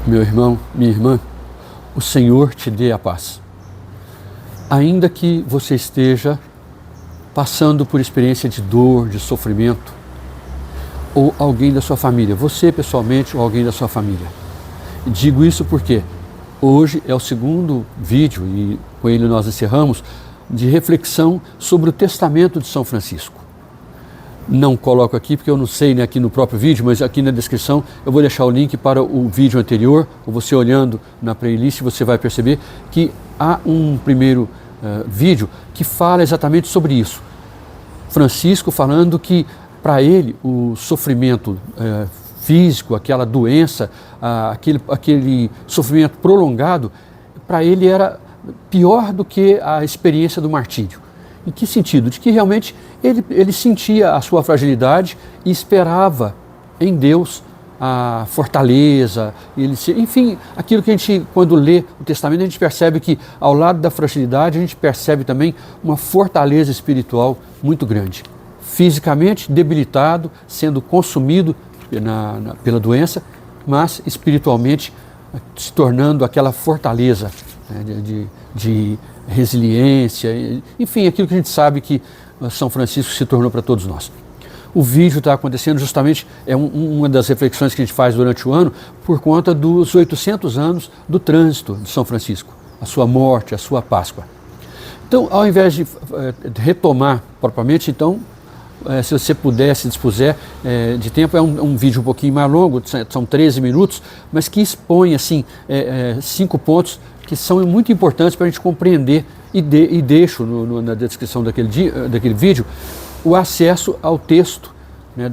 Meu irmão, minha irmã, o Senhor te dê a paz. Ainda que você esteja passando por experiência de dor, de sofrimento, ou alguém da sua família, você pessoalmente ou alguém da sua família. Digo isso porque hoje é o segundo vídeo, e com ele nós encerramos, de reflexão sobre o testamento de São Francisco. Não coloco aqui porque eu não sei, né, aqui no próprio vídeo, mas aqui na descrição eu vou deixar o link para o vídeo anterior, ou você olhando na playlist você vai perceber que há um primeiro vídeo que fala exatamente sobre isso. Francisco falando que para ele o sofrimento físico, aquela doença, aquele sofrimento prolongado, para ele era pior do que a experiência do martírio. Em que sentido? De que realmente ele sentia a sua fragilidade e esperava em Deus a fortaleza, enfim, aquilo que a gente, quando lê o Testamento, a gente percebe que ao lado da fragilidade, a gente percebe também uma fortaleza espiritual muito grande. Fisicamente debilitado, sendo consumido pela doença, mas espiritualmente se tornando aquela fortaleza, né, de resiliência, enfim, aquilo que a gente sabe que São Francisco se tornou para todos nós. O vídeo está acontecendo justamente, é uma das reflexões que a gente faz durante o ano, por conta dos 800 anos do trânsito de São Francisco, a sua morte, a sua Páscoa. Então, ao invés de retomar propriamente, então, se você puder, se dispuser de tempo, é um vídeo um pouquinho mais longo, são 13 minutos, mas que expõe assim, 5 pontos que são muito importantes para a gente compreender, e deixo na descrição daquele vídeo o acesso ao texto, né,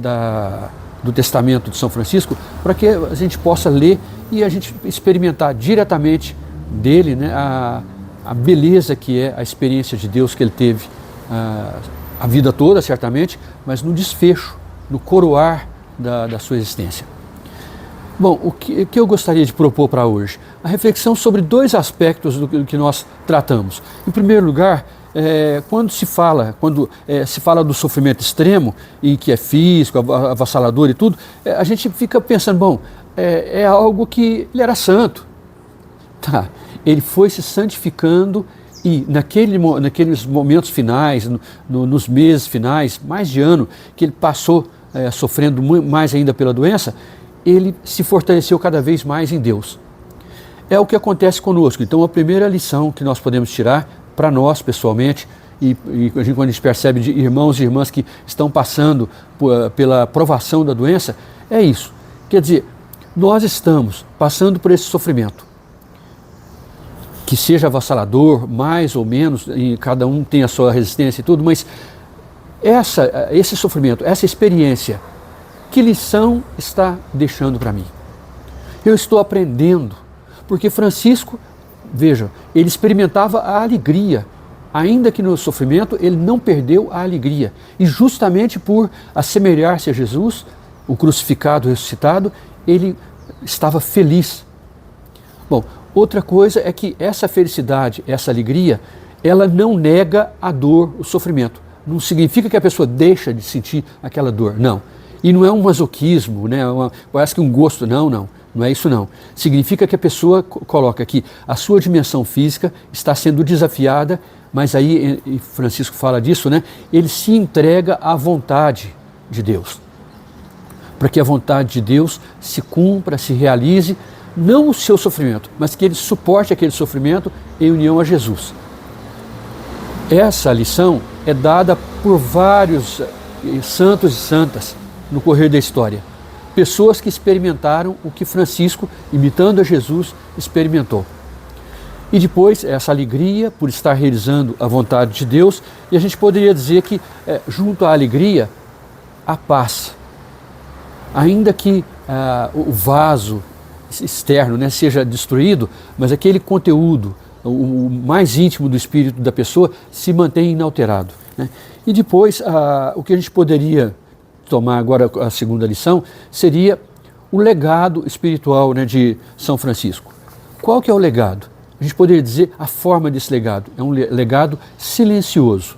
do Testamento de São Francisco, para que a gente possa ler e a gente experimentar diretamente dele, né, a beleza que é a experiência de Deus que ele teve a vida toda, certamente, mas no desfecho, no coroar da sua existência. Bom, o que eu gostaria de propor para hoje? A reflexão sobre 2 aspectos do que nós tratamos. Em primeiro lugar, quando se fala do sofrimento extremo, e que é físico, avassalador e tudo, a gente fica pensando, bom, é algo que ele era santo. Tá, ele foi se santificando e naqueles momentos finais, nos meses finais, mais de ano, que ele passou sofrendo mais ainda pela doença, ele se fortaleceu cada vez mais em Deus. É o que acontece conosco. Então, a primeira lição que nós podemos tirar para nós, pessoalmente, e quando a gente percebe de irmãos e irmãs que estão passando pela provação da doença, é isso. Quer dizer, nós estamos passando por esse sofrimento, que seja avassalador, mais ou menos, e cada um tem a sua resistência e tudo, mas esse sofrimento, essa experiência, que lição está deixando para mim? Eu estou aprendendo, porque Francisco, veja, ele experimentava a alegria, ainda que no sofrimento ele não perdeu a alegria, e justamente por assemelhar-se a Jesus, o crucificado, ressuscitado, ele estava feliz. Bom, outra coisa é que essa felicidade, essa alegria, ela não nega a dor, o sofrimento. Não significa que a pessoa deixa de sentir aquela dor, não. E não é um masoquismo, né? Parece que um gosto, não é isso não. Significa que a pessoa coloca que a sua dimensão física está sendo desafiada, mas aí, e Francisco fala disso, né? Ele se entrega à vontade de Deus, para que a vontade de Deus se cumpra, se realize, não o seu sofrimento, mas que ele suporte aquele sofrimento em união a Jesus. Essa lição é dada por vários santos e santas no correr da história. Pessoas que experimentaram o que Francisco, imitando a Jesus, experimentou. E depois, essa alegria por estar realizando a vontade de Deus, e a gente poderia dizer que, junto à alegria, a paz. Ainda que o vaso externo, né, seja destruído, mas aquele conteúdo, o mais íntimo do espírito da pessoa, se mantém inalterado, né? E depois, o que a gente poderia tomar agora, a segunda lição, seria o legado espiritual, né, de São Francisco. Qual que é o legado? A gente poderia dizer a forma desse legado. É um legado silencioso.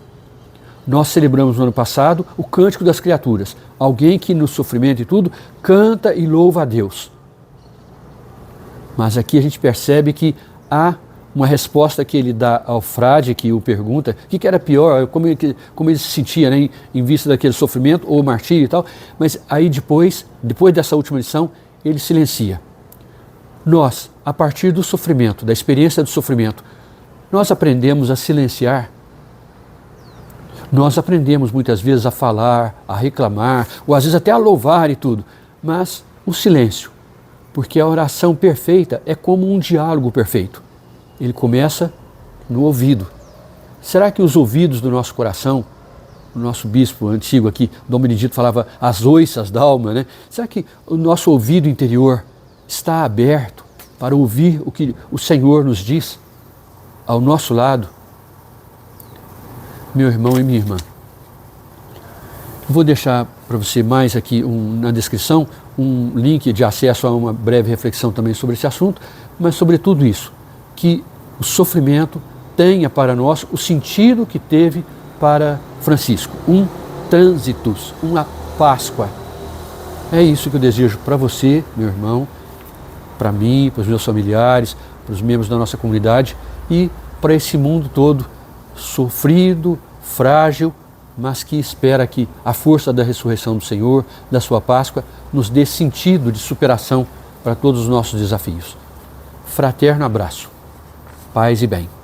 Nós celebramos no ano passado o Cântico das Criaturas. Alguém que no sofrimento e tudo, canta e louva a Deus. Mas aqui a gente percebe que há uma resposta que ele dá ao frade que o pergunta, o que era pior, como ele se sentia, né, em vista daquele sofrimento ou martírio e tal, mas aí depois dessa última lição, ele silencia. Nós, a partir do sofrimento, da experiência do sofrimento, nós aprendemos a silenciar. Nós aprendemos muitas vezes a falar, a reclamar, ou às vezes até a louvar e tudo, mas o silêncio, porque a oração perfeita é como um diálogo perfeito. Ele começa no ouvido. Será que os ouvidos do nosso coração, o nosso bispo antigo aqui, Dom Benedito, falava as oiças da alma, né? Será que o nosso ouvido interior está aberto para ouvir o que o Senhor nos diz ao nosso lado? Meu irmão e minha irmã, vou deixar para você mais aqui na descrição um link de acesso a uma breve reflexão também sobre esse assunto, mas sobre tudo isso, que o sofrimento tenha para nós o sentido que teve para Francisco, um transitus, uma Páscoa. É isso que eu desejo para você, meu irmão, para mim, para os meus familiares, para os membros da nossa comunidade e para esse mundo todo sofrido, frágil, mas que espera que a força da ressurreição do Senhor, da sua Páscoa, nos dê sentido de superação para todos os nossos desafios. Fraterno abraço. Paz e bem.